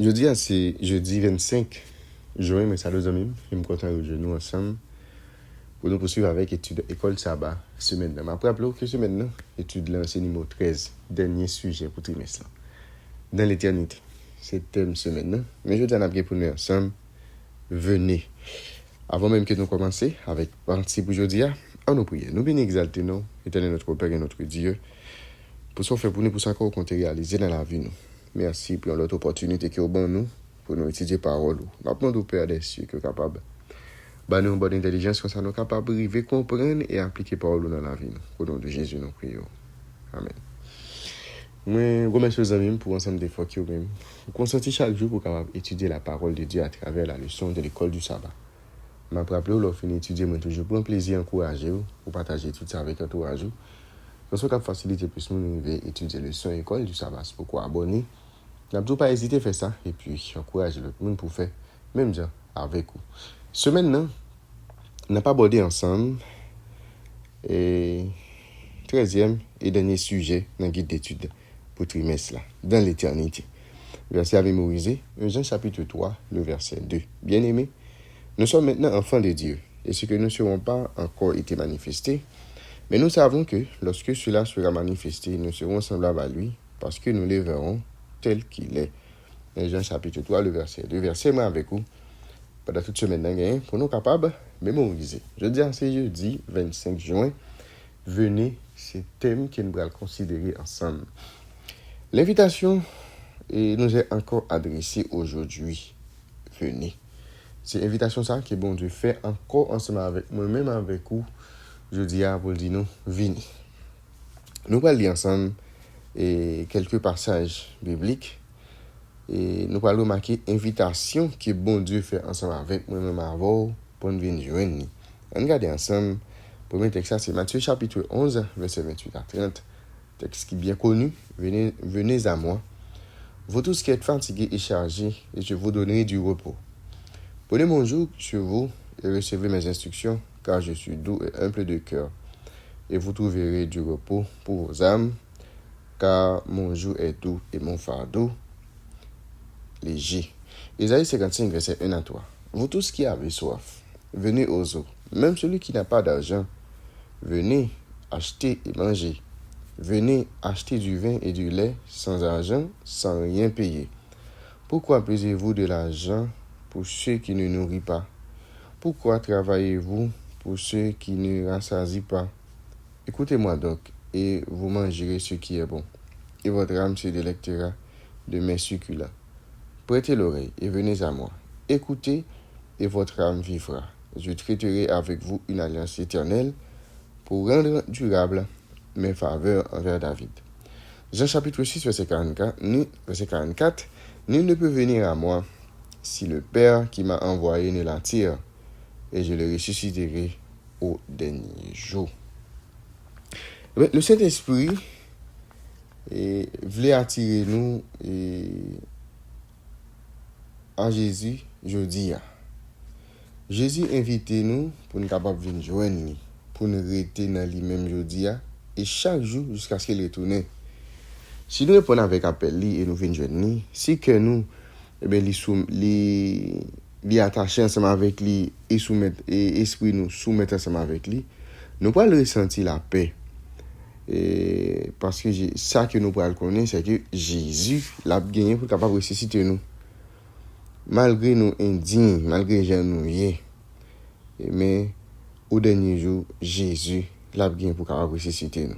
Jeudi, c'est jeudi 25 juin, mais ça nous amis. Je suis content de nous ensemble pour nous poursuivre avec l'étude École Sabbat semaine. Je me rappelle que semaine, étude là, c'est numéro 13, dernier sujet pour trimestre. Dans l'éternité. C'est thème semaine. Mais je dis à pour nous ensemble. Venez. Avant même que nous commencions avec partie pour aujourd'hui, on nous prie. Nous bien exalter nous, éternel notre Père et notre Dieu, pour ce fait pour nous, pour ça qu'on compte réaliser dans la vie nous. Merci pour l'autre opportunité qui est au bon nous, pour nous étudier parole. Nous appelons au Père des cieux qui est capable. Nous une bonne intelligence, comme ça nous capables de arriver, comprendre et appliquer parole dans la vie. Au nom de Jésus, nous prions. Amen. Je remercie les amis pour ensemble des fois qui ont même. Vous consentez chaque jour pour capable étudier la parole de Dieu à travers la leçon de l'école du sabbat. Je me rappelle, lorsque je finis d'étudier, je toujours prends plaisir à encourager pour partager tout ça avec entourage. Dans ce cas, faciliter plus nous étudier la leçon école du sabbat. C'est pourquoi abonner. N'abdou pas hésiter à faire ça et puis encourager l'autre monde pour faire même bien avec vous. Semaine là, on n'a pas abordé ensemble et 13e et dernier sujet dans le guide d'études pour trimestre là, dans l'éternité. Verset à mémoriser, Jean chapitre 3, le verset 2. Bien-aimés, nous sommes maintenant enfants de Dieu et ce que nous ne serons pas encore été manifesté, mais nous savons que lorsque cela sera manifesté, nous serons semblables à lui parce que nous le verrons tel qu'il est. Jean chapitre 3, le verset 2. Verset moi avec vous pendant toute semaine pour nous capables de mémoriser. Je dis à ce jeudi 25 juin, venez, c'est thème que nous allons considérer ensemble. L'invitation nous est encore adressée aujourd'hui. Venez. C'est l'invitation ça que bon Dieu fait encore ensemble avec moi-même avec vous. Je dis à vous dire nous, venez. Nous allons lire ensemble quelques passages bibliques. Et nous allons marquer invitation que bon Dieu fait ensemble avec moi-même avant pour nous venir joindre. On regarde ensemble. Premier texte, c'est Matthieu chapitre 11, verset 28 à 30. Texte qui est bien connu. Venez à moi. Vous tous qui êtes fatigués et chargés, et je vous donnerai du repos. Prenez mon joug sur vous et recevez mes instructions, car je suis doux et humble de cœur. Et vous trouverez du repos pour vos âmes, car mon joug est doux et mon fardeau léger. Isaïe 55, verset 1 à 3. Vous tous qui avez soif, venez aux eaux. Même celui qui n'a pas d'argent, venez acheter et manger. Venez acheter du vin et du lait sans argent, sans rien payer. Pourquoi pesez-vous de l'argent pour ceux qui ne nourrissent pas? Pourquoi travaillez-vous pour ceux qui ne rassasient pas? Écoutez-moi donc, et vous mangerez ce qui est bon, et votre âme se délectera de mes succulents. Prêtez l'oreille et venez à moi. Écoutez, et votre âme vivra. Je traiterai avec vous une alliance éternelle pour rendre durable mes faveurs envers David. Jean chapitre 6, verset 44. Nul ne peut venir à moi si le Père qui m'a envoyé ne l'attire, et je le ressusciterai au dernier jour. Le Saint-Esprit voulait attirer nous à Jésus, je dis. Jésus invite nous pour nous capables de venir joindre, pour nous rester dans lui-même, je dis, et chaque jour jusqu'à ce qu'il retourne. Si nous répondons avec appel et nous venons joindre, si que nous les attacher ensemble avec lui et soumettre et esprit nous soumettre ensemble avec lui, nous pourrons ressentir la paix. Et parce que ça que nous pourrons connaître, c'est que Jésus l'a gagné pour capable de ressusciter nous. Malgré nous indignes, malgré nous mais au dernier jour, Jésus l'a gagné pour capable de ressusciter nous.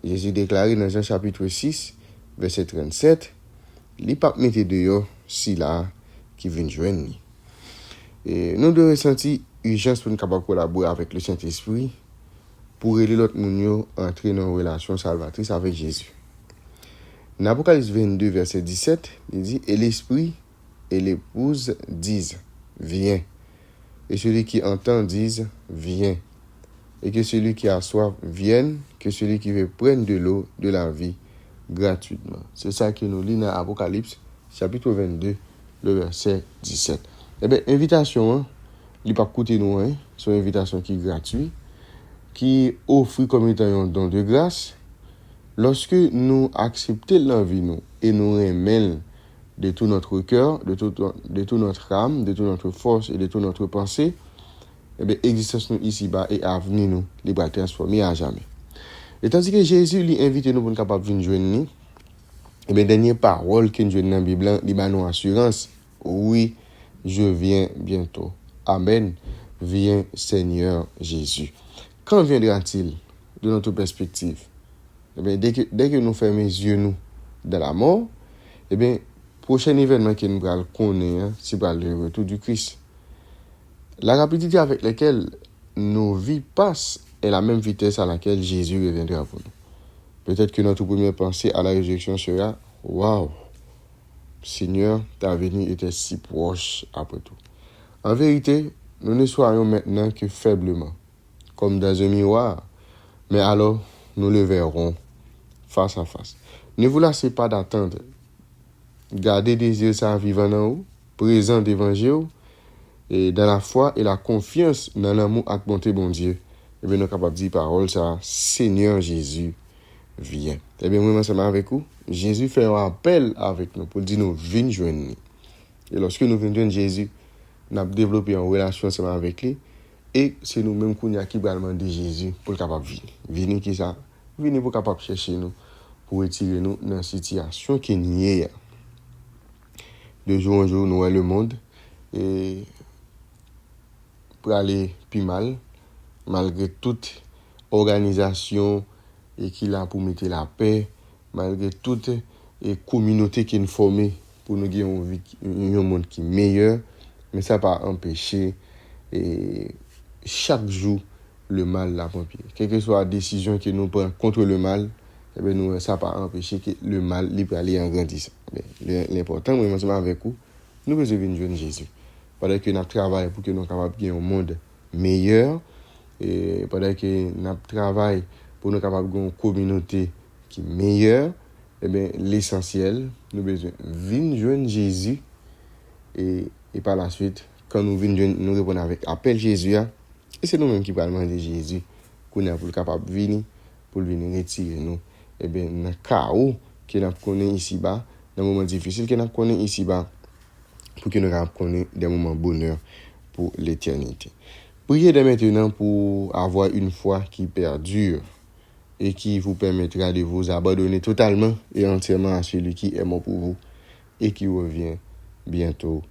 Jésus déclaré dans Jean chapitre 6, verset 37, les papes mettaient dehors si là qui viennent joindre. Et nous devons ressentir urgence pour nous capables collaborer avec le Saint-Esprit pour aider l'autre monde à entrer dans une relation salvatrice avec Jésus. Dans Apocalypse 22, verset 17, il dit, et l'Esprit et l'épouse disent, viens. Et celui qui entend dise, viens. Et que celui qui a soif vienne, que celui qui veut prendre de l'eau de la vie gratuitement. C'est ça que nous lisons dans Apocalypse, chapitre 22, le verset 17. Eh bien, invitation, il n'y a pas coûté nous, c'est une invitation qui est gratuite, qui offre comme étant un don de grâce. Lorsque nous acceptons l'envie nous et nous remettons de tout notre cœur, de tout notre âme, de toute notre force et de toute notre pensée, eh bien, existence nous ici-bas et avenir nous, les va transformer à jamais. Et tandis que Jésus lui invite nous pour nous capables de venir joindre nous, eh bien, dernière parole qu'il nous dans la Bible, il nous assurance. Oui, je viens bientôt. Amen. Viens, Seigneur Jésus. Quand viendra-t-il de notre perspective? Eh bien, dès que nous fermons les yeux nous dans la mort, eh bien, prochain événement que nous allons connaître, c'est le retour du Christ. La rapidité avec laquelle nos vies passent est la même vitesse à laquelle Jésus reviendra pour nous. Peut-être que notre première pensée à la résurrection sera « Waouh, Seigneur, ta venue était si proche après tout. » En vérité, nous ne soyons maintenant que faiblement, comme dans un miroir, mais alors nous le verrons face à face. Ne vous lassez pas d'attendre. Gardez des yeux ça vivant en haut, présent devant Dieu, et dans la foi et la confiance dans l'amour à bonté bon Dieu. Et bien nous sommes capables de dire parole ça, Seigneur Jésus, viens. Et bien moi ensemble avec vous, Jésus fait un appel avec nous pour dire nous venez joindre. Et lorsque nous venons joindre Jésus, nous avons développé une relation ensemble avec lui. Et c'est nous-mêmes qui avons demandé Jésus pour le capable de venir. Venez qui ça? Venez pour capable chercher nous, pour retirer nous dans la situation qui est. De jour en jour, nous voyons le monde et pour aller plus mal, malgré toute organisation et qui là pour mettre la paix, malgré toute communauté qui est formée pour nous gagner un monde qui est meilleur, mais ça n'a pas empêché et chaque jour le mal l'a pire. Quelle que soit la décision que nous prenons contre le mal, eh bien, nous, ça n'a pas empêché que le mal peut aller en grandissant. L'important, moi, ensemble avec vous, nous devons venir joindre Jésus. Pendant que nous travaillons pour que nous soyons capables de gagner un monde meilleur, et pendant que nous travaillons pour nous capables de gagner une communauté qui est meilleure, eh bien, l'essentiel, nous devons venir joindre Jésus et par la suite, quand nous venons, nous répondons avec appel Jésus, et c'est nous-mêmes qui parlons demander Jésus, qu'on est capable de venir, pour venir retirer nous, et bien, dans le chaos que nous connaissons ici-bas, dans les moments difficiles que nous connaissons ici-bas, pour que nous connaissions des moments de bonheur pour l'éternité. Priez dès maintenant pour avoir une foi qui perdure et qui vous permettra de vous abandonner totalement et entièrement à celui qui est mort pour vous et qui revient bientôt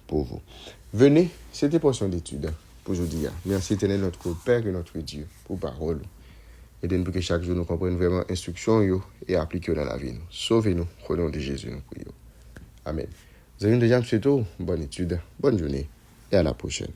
pour vous. Venez, c'était portion d'étude pour aujourd'hui. Merci éternel notre Père et notre Dieu pour parole. Aidez-nous pour que chaque jour nous comprenions vraiment l'instruction et appliquions dans la vie. Sauvez-nous, au nom de Jésus, nous prions. Amen. Vous avez déjà, M. Bonne étude, bonne journée et à la prochaine.